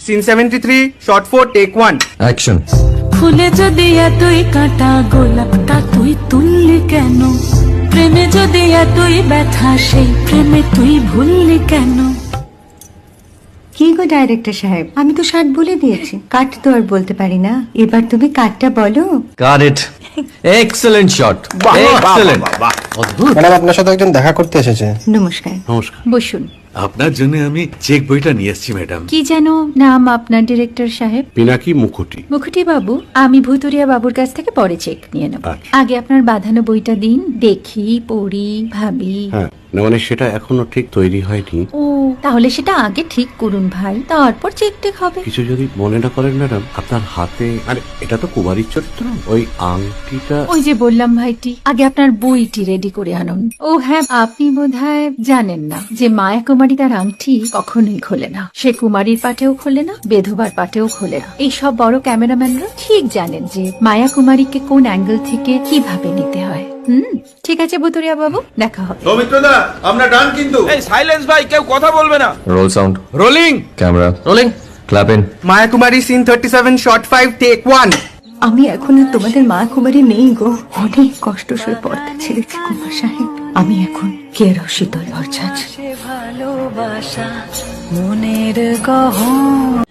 Scene 73 short 4 take 1 action. ফুলে যদি এতই কাঁটা গোলাপটা তুই তুললি কেন? প্রেমে যদি এতই ব্যথা সেই প্রেমে তুই ভুললি কেন? কি গো ডাইরেক্টর সাহেব, আমি তো 60 বলে দিয়েছি, কাট তো আর বলতে পারি না, এবার তুমি কাটটা বলো। Got it. Excellent shot, excellent. অদ্ভুত। ম্যাডাম আপনার সাথে একজন দেখা করতে এসেছে। নমস্কার। নমস্কার। বসুন। আপনার জন্য আমি চেক বইটা নিয়ে এসেছি ম্যাডাম। কি যেন নাম আপনার ডিরেক্টর সাহেব? পিনাকি মুখোটি। মুখুটি বাবু, আমি ভুতুরিয়া বাবুর কাছ থেকে পরে চেক নিয়ে নেব। আচ্ছা। আগে আপনার বাঁধানো বইটা দিন, দেখি, পড়ি, ভাবি। হ্যাঁ, না মানে সেটা এখনো ঠিক তৈরি হয়নি। ও, তাহলে সেটা আগে ঠিক করুন ভাই, তারপর চেক টেক হবে। কিছু যদি মনে না করেন ম্যাডাম, আপনার হাতে, আরে এটা তো কুমারীর চরিত্র, ওই আংটিটা। ওই যে বললাম ভাইটি, আগে আপনার বইটি রেডি করে আনুন। ও হ্যাঁ, আপনি বোধহয় জানেন না যে মায়া কুমারী তার আংটি কখনোই খোলে না। সে কুমারীর পাটেও খোলে না, বেধবার পাটেও খোলে না। এই সব বড় ক্যামেরাম্যানরা ঠিক জানেন যে মায়া কুমারীকে কোন অ্যাঙ্গেল থেকে কিভাবে নিতে হয়। ঠিক আছে ভুতুরিয়া বাবু, দেখা হবে। সৌমিত্রদা, আমরা ডান কিন্তু। এই সাইলেন্স ভাই, কেউ কথা বলবে না। Roll sound, rolling. Camera rolling, clap in. Maya Kumari scene 37 shot 5 take 1। আমি এখন আর তোমাদের মা কুমারী নেই গো, অনেক কষ্ট সয়ে পর্দা ছেড়েছি কুমার সাহেব। আমি এখন কেরো শীতল ভরছাছ। ভালোবাসা মনের গহন।